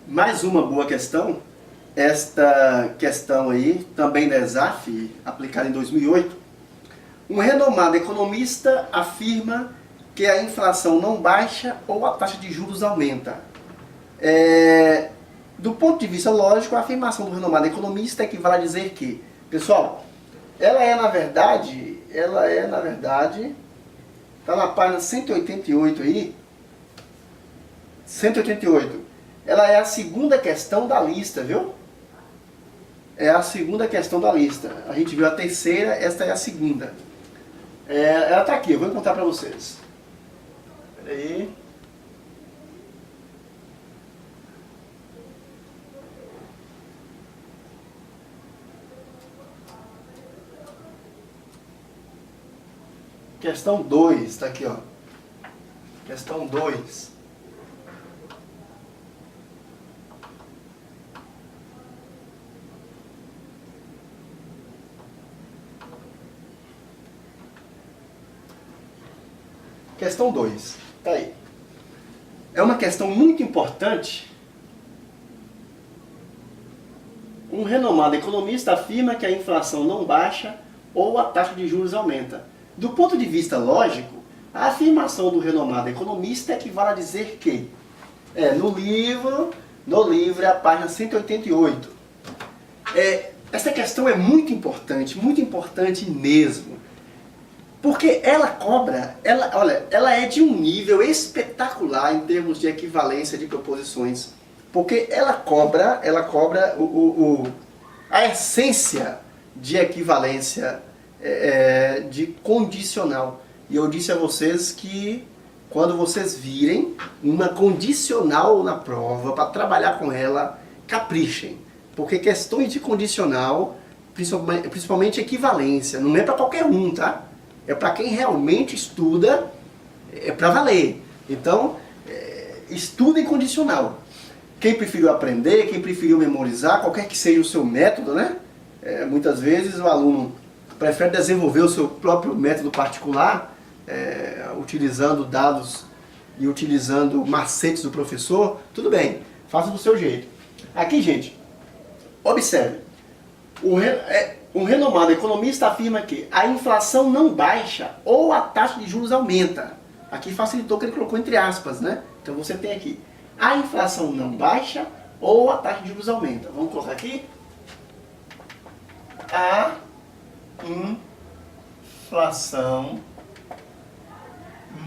Mais uma boa questão. Esta questão aí, também da ESAF, aplicada em 2008. Um renomado economista afirma que a inflação não baixa ou a taxa de juros aumenta. Do ponto de vista lógico, a afirmação do renomado economista equivale a dizer que, pessoal, ela é na verdade, está na página 188 aí, 188. Ela é a segunda questão da lista, viu? É a segunda questão da lista. A gente viu a terceira, esta é a segunda. Ela está aqui, eu vou contar para vocês. Espera aí. Questão 2, está aqui, ó. Questão 2. Questão 2, tá aí. É uma questão muito importante. Um renomado economista afirma que a inflação não baixa ou a taxa de juros aumenta. Do ponto de vista lógico, a afirmação do renomado economista equivale a dizer que, no livro é a página 188. Essa questão é muito importante mesmo. Porque ela é de um nível espetacular em termos de equivalência de proposições. Porque ela cobra a essência de equivalência de condicional. E eu disse a vocês que quando vocês virem uma condicional na prova, para trabalhar com ela, caprichem. Porque questões de condicional, principalmente equivalência, não é para qualquer um, tá? É para quem realmente estuda, é para valer. Então, estuda em condicional. Quem preferiu aprender, quem preferiu memorizar, qualquer que seja o seu método, né? Muitas vezes o aluno prefere desenvolver o seu próprio método particular, utilizando dados e utilizando macetes do professor. Tudo bem, faça do seu jeito. Aqui, gente, observe. Um renomado economista afirma que a inflação não baixa ou a taxa de juros aumenta. Aqui facilitou que ele colocou entre aspas, né? Então você tem aqui, a inflação não baixa ou a taxa de juros aumenta. Vamos colocar aqui. A inflação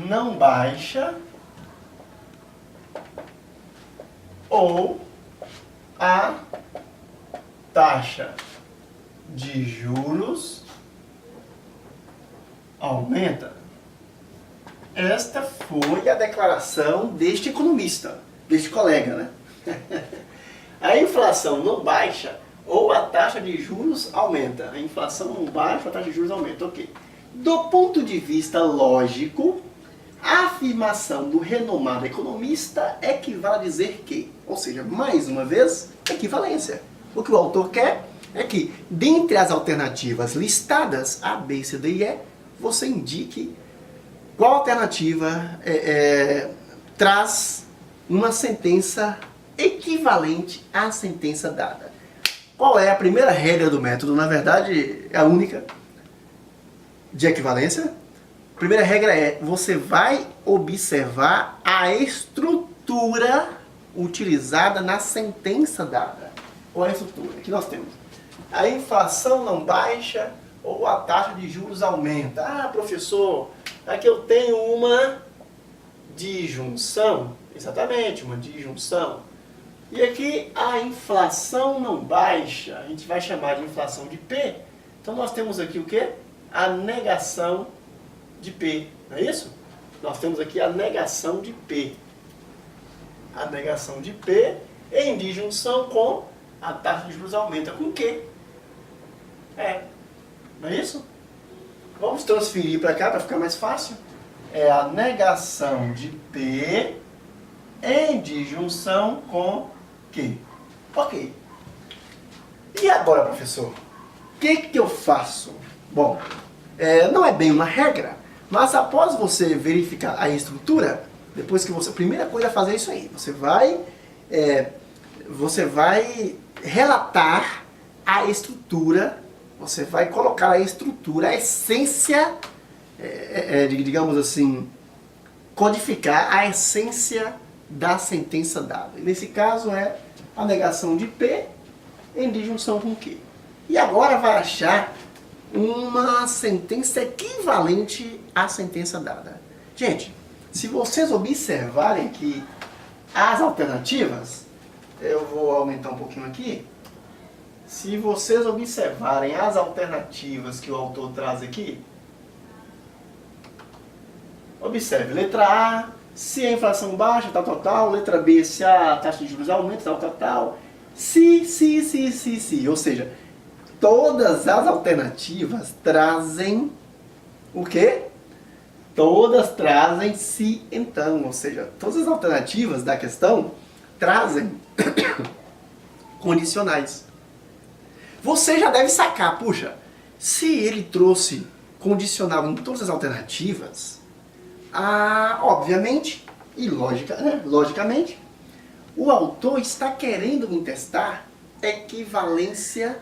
não baixa ou a taxa de juros aumenta. Esta foi a declaração deste economista, deste colega, né? A inflação não baixa ou a taxa de juros aumenta. A inflação não baixa, a taxa de juros aumenta. Ok. Do ponto de vista lógico, a afirmação do renomado economista equivale a dizer que, ou seja, mais uma vez, equivalência. O que o autor quer é que, dentre as alternativas listadas, A, B, C, D e E, você indique qual alternativa traz uma sentença equivalente à sentença dada. Qual é a primeira regra do método? Na verdade, é a única de equivalência. A primeira regra é, você vai observar a estrutura utilizada na sentença dada. Qual é a estrutura? Aqui nós temos. A inflação não baixa ou a taxa de juros aumenta. Ah, professor, aqui eu tenho uma disjunção. Exatamente, uma disjunção. E aqui a inflação não baixa, a gente vai chamar de inflação de P. Então nós temos aqui o quê? A negação de P, não é isso? Nós temos aqui a negação de P. A negação de P em disjunção com a taxa de juros aumenta. Com o quê? Não é isso? Vamos transferir para cá para ficar mais fácil. É a negação de P em disjunção com Q. Ok. E agora, professor? O que eu faço? Bom, não é bem uma regra, mas após você verificar a estrutura, depois que você... A primeira coisa é fazer isso aí. Você vai você vai relatar a estrutura, você vai colocar a estrutura, a essência, digamos assim, codificar a essência da sentença dada. E nesse caso é a negação de P em disjunção com Q. E agora vai achar uma sentença equivalente à sentença dada. Gente, se vocês observarem que as alternativas, eu vou aumentar um pouquinho aqui, se vocês observarem as alternativas que o autor traz aqui, observe, letra A, se a inflação baixa, tal, tal, tal, letra B, se a taxa de juros aumenta, tal, tal, tal, se, ou seja, todas as alternativas trazem o quê? Todas trazem se então, ou seja, todas as alternativas da questão trazem condicionais. Você já deve sacar, puxa, se ele trouxe condicional em todas as alternativas, obviamente e logicamente, o autor está querendo me testar equivalência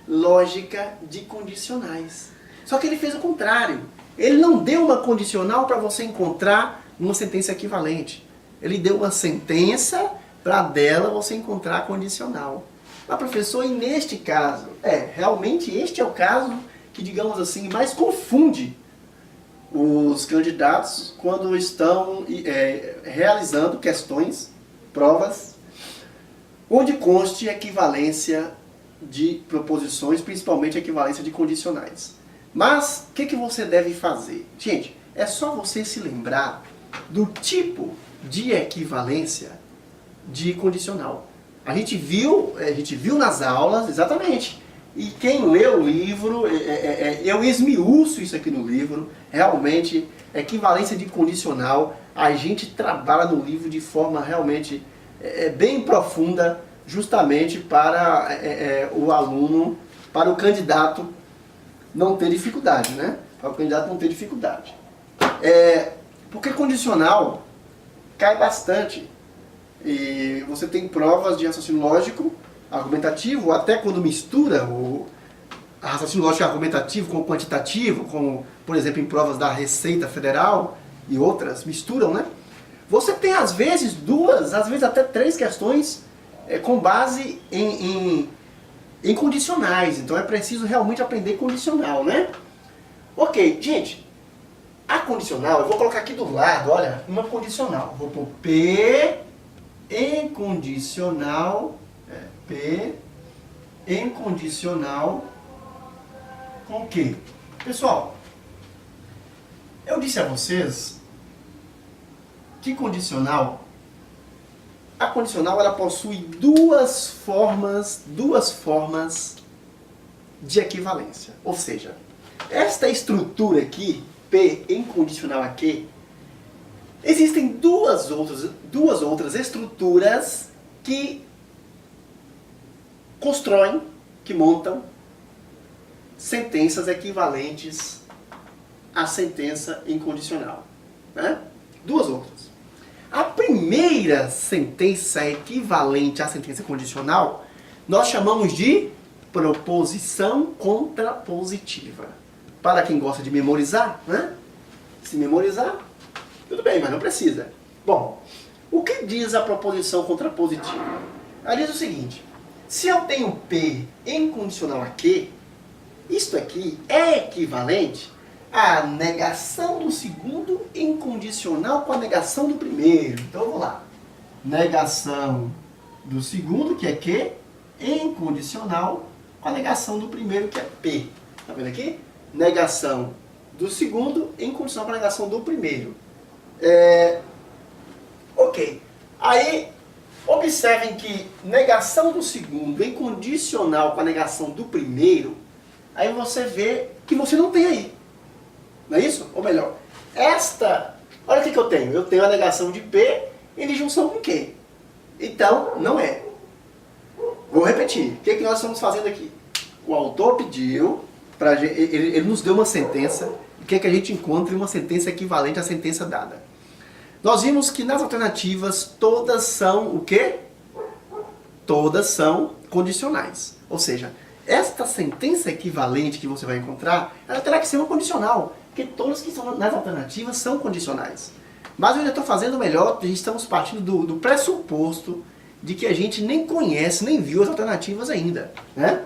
lógica de condicionais. Só que ele fez o contrário. Ele não deu uma condicional para você encontrar uma sentença equivalente. Ele deu uma sentença para dela você encontrar a condicional. Mas professor, e neste caso? Realmente este é o caso que, digamos assim, mais confunde os candidatos quando estão realizando questões, provas, onde conste equivalência de proposições, principalmente equivalência de condicionais. Mas, o que você deve fazer? Gente, é só você se lembrar do tipo de equivalência de condicional. A gente viu nas aulas, exatamente. E quem lê o livro, eu esmiuço isso aqui no livro, realmente, equivalência de condicional, a gente trabalha no livro de forma realmente bem profunda, justamente para o aluno, para o candidato não ter dificuldade, né? Para o candidato não ter dificuldade. Porque condicional cai bastante. E você tem provas de raciocínio lógico, argumentativo, até quando mistura o raciocínio lógico argumentativo com o quantitativo, como, por exemplo, em provas da Receita Federal e outras, misturam, né? Você tem, às vezes, duas, às vezes até três questões com base em condicionais. Então é preciso realmente aprender condicional, né? Ok, gente, a condicional, eu vou colocar aqui do lado, olha, uma condicional. Vou pôr P em condicional, P em condicional com Q. Pessoal, eu disse a vocês que a condicional ela possui duas formas de equivalência. Ou seja, esta estrutura aqui, P em condicional a Q, existem duas outras estruturas que constroem, que montam sentenças equivalentes à sentença incondicional, né? Duas outras. A primeira sentença equivalente à sentença condicional nós chamamos de proposição contrapositiva. Para quem gosta de memorizar, né? Se memorizar, tudo bem, mas não precisa. Bom, o que diz a proposição contrapositiva? Ela diz o seguinte: se eu tenho P em condicional a Q, isto aqui é equivalente à negação do segundo em condicional com a negação do primeiro. Então vamos lá. Negação do segundo, que é Q, em condicional com a negação do primeiro, que é P. Está vendo aqui? Negação do segundo em condicional com a negação do primeiro. Ok. Aí, observem que negação do segundo em condicional com a negação do primeiro, aí você vê que você não tem aí. Não é isso? Ou melhor, olha o que eu tenho. Eu tenho a negação de P em disjunção com Q. Então, não é. Vou repetir. O que nós estamos fazendo aqui? O autor pediu, ele nos deu uma sentença, e quer que a gente encontre uma sentença equivalente à sentença dada. Nós vimos que nas alternativas todas são o quê? todas são condicionais. Ou seja, esta sentença equivalente que você vai encontrar, ela terá que ser uma condicional, porque todas que estão nas alternativas são condicionais. Mas eu ainda estou fazendo melhor, estamos partindo do pressuposto de que a gente nem conhece, nem viu as alternativas ainda, né?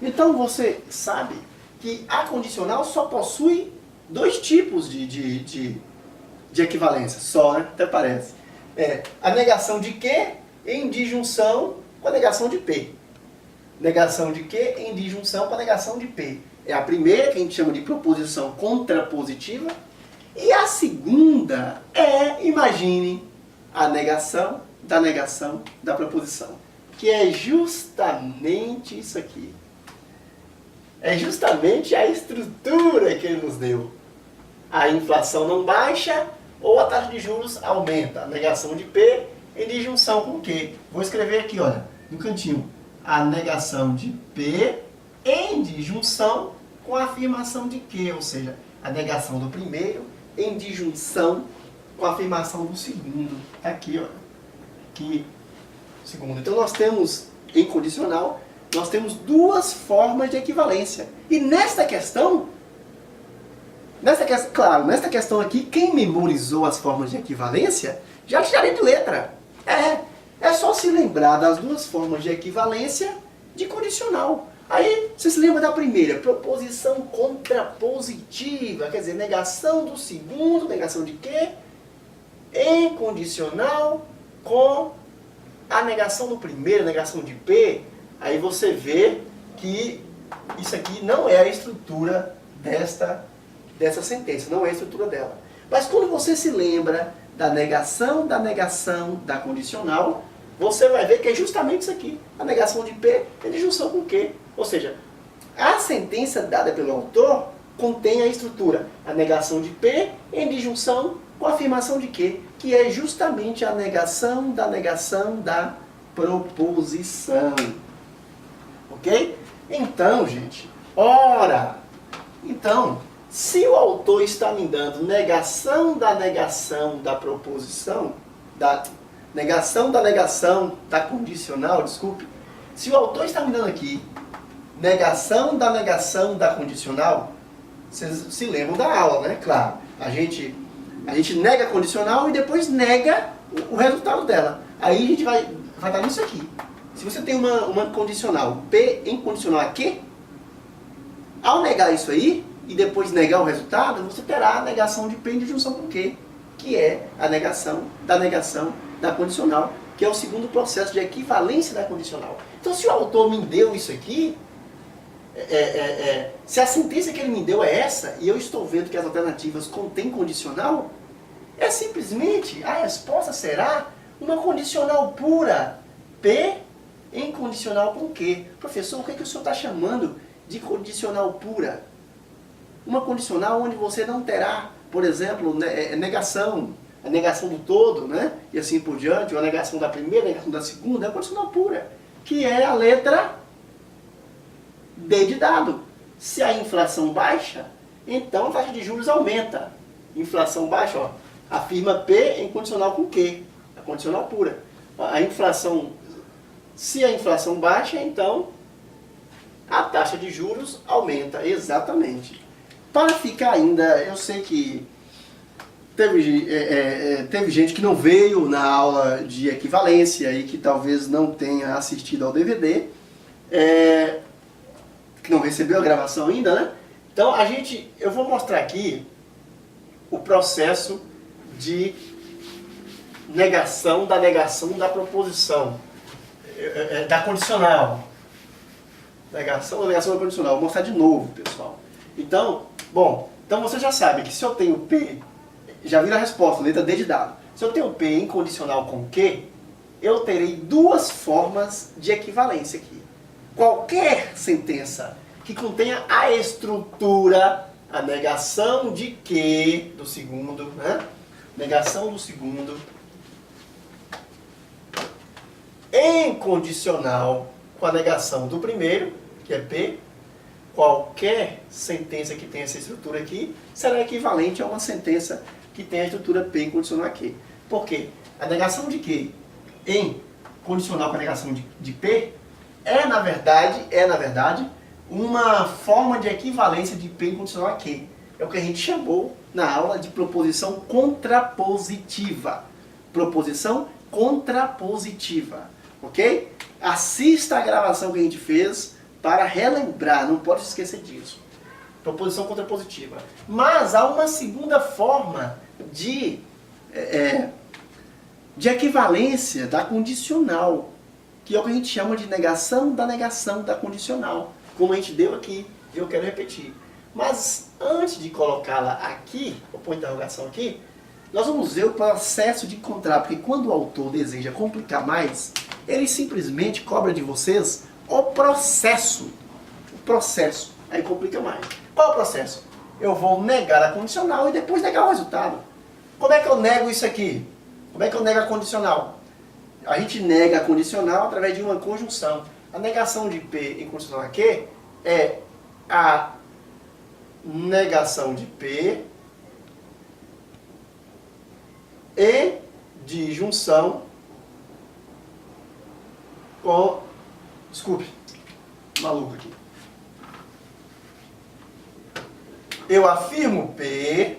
Então você sabe que a condicional só possui dois tipos de equivalência, só, né? Até parece. A negação de Q em disjunção com a negação de P. Negação de Q em disjunção com a negação de P. É a primeira, que a gente chama de proposição contrapositiva. E a segunda imagine, a negação da proposição. Que é justamente isso aqui. É justamente a estrutura que ele nos deu. A inflação não baixa ou a taxa de juros aumenta. A negação de P em disjunção com Q. Vou escrever aqui, olha, no cantinho. A negação de P em disjunção com a afirmação de Q. Ou seja, a negação do primeiro em disjunção com a afirmação do segundo. Aqui, olha. Aqui, segundo. Então nós temos, em condicional, nós temos duas formas de equivalência. E nesta questão, claro, nesta questão aqui, quem memorizou as formas de equivalência, já tiraria de letra. É só se lembrar das duas formas de equivalência de condicional. Aí, você se lembra da primeira, proposição contrapositiva, quer dizer, negação do segundo, negação de quê? Em condicional com a negação do primeiro, negação de P. Aí você vê que isso aqui não é a estrutura dessa sentença, não é a estrutura dela. Mas quando você se lembra da negação da condicional, você vai ver que é justamente isso aqui. A negação de P é disjunção com Q. Ou seja, a sentença dada pelo autor contém a estrutura, a negação de P em disjunção com a afirmação de Q, que é justamente a negação da proposição. Ok? Então, gente, ora, então, se o autor está me dando negação da proposição, negação da condicional, desculpe, se o autor está me dando aqui negação da condicional, vocês se lembram da aula, né? Claro, a gente nega a condicional e depois nega o resultado dela. Aí a gente vai dar nisso aqui. Se você tem uma condicional P em condicional a Q, ao negar isso aí e depois negar o resultado, você terá a negação de P em disjunção com Q, que é a negação da condicional, que é o segundo processo de equivalência da condicional. Então, se o autor me deu isso aqui, se a sentença que ele me deu é essa, e eu estou vendo que as alternativas contêm condicional, é simplesmente, a resposta será uma condicional pura, P em condicional com Q. Professor, o que o senhor está chamando de condicional pura? Uma condicional onde você não terá, por exemplo, a negação do todo, né? E assim por diante, ou a negação da primeira, a negação da segunda, é a condicional pura, que é a letra D de dado. Se a inflação baixa, então a taxa de juros aumenta. Inflação baixa, ó, afirma P em condicional com Q, a condicional pura. Se a inflação baixa, então a taxa de juros aumenta, exatamente. Para ficar ainda, eu sei que teve gente que não veio na aula de equivalência e que talvez não tenha assistido ao DVD, que não recebeu a gravação ainda, né? Então eu vou mostrar aqui o processo de negação da proposição, da condicional. Negação da condicional. Vou mostrar de novo, pessoal. Então você já sabe que se eu tenho P, já viram a resposta, letra D de dado. Se eu tenho P em condicional com Q, eu terei duas formas de equivalência aqui. Qualquer sentença que contenha a estrutura, a negação de Q do segundo, né? Negação do segundo, em condicional com a negação do primeiro, que é P, qualquer sentença que tenha essa estrutura aqui será equivalente a uma sentença que tenha a estrutura P em condicional a Q. Por quê? A negação de Q em condicional com a negação de P é na verdade, uma forma de equivalência de P incondicional a Q. É o que a gente chamou na aula de proposição contrapositiva. Proposição contrapositiva, ok? Assista a gravação que a gente fez para relembrar, não pode esquecer disso. Proposição contrapositiva. Mas há uma segunda forma de equivalência da condicional, que é o que a gente chama de negação da condicional, como a gente deu aqui, e eu quero repetir. Mas antes de colocá-la aqui, vou pôr interrogação aqui, nós vamos ver o processo de encontrar, porque quando o autor deseja complicar mais, ele simplesmente cobra de vocês o processo. O processo, aí complica mais. Qual é o processo? Eu vou negar a condicional e depois negar o resultado. Como é que eu nego isso aqui? Como é que eu nego a condicional? A gente nega a condicional através de uma conjunção. A negação de P em condicional a Q é a negação de P e de junção com... Desculpe, maluco aqui. Eu afirmo P,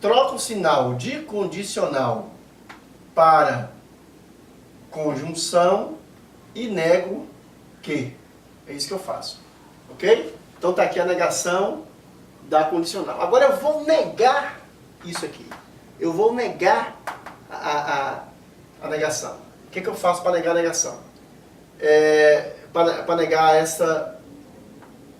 troco o sinal de condicional para conjunção e nego Q. É isso que eu faço. Ok? Então está aqui a negação da condicional. Agora eu vou negar isso aqui. Eu vou negar a negação. O que eu faço para negar a negação? Para negar essa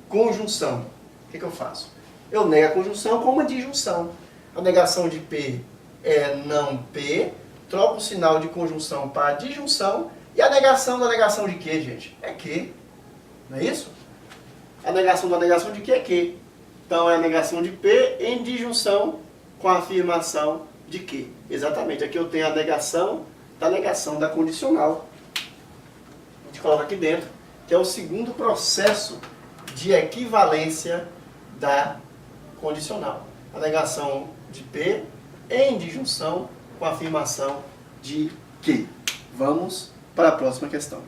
conjunção. O que eu faço? Eu nego a conjunção com uma disjunção. A negação de P é não P, troco o sinal de conjunção para disjunção, e a negação da negação de Q, gente? É Q. Não é isso? A negação da negação de Q é Q. Então é a negação de P em disjunção com a afirmação de Q. Exatamente. Aqui eu tenho a negação da condicional. A gente coloca aqui dentro, que é o segundo processo de equivalência da condicional. A negação de P em disjunção com a afirmação de Q. Vamos para a próxima questão.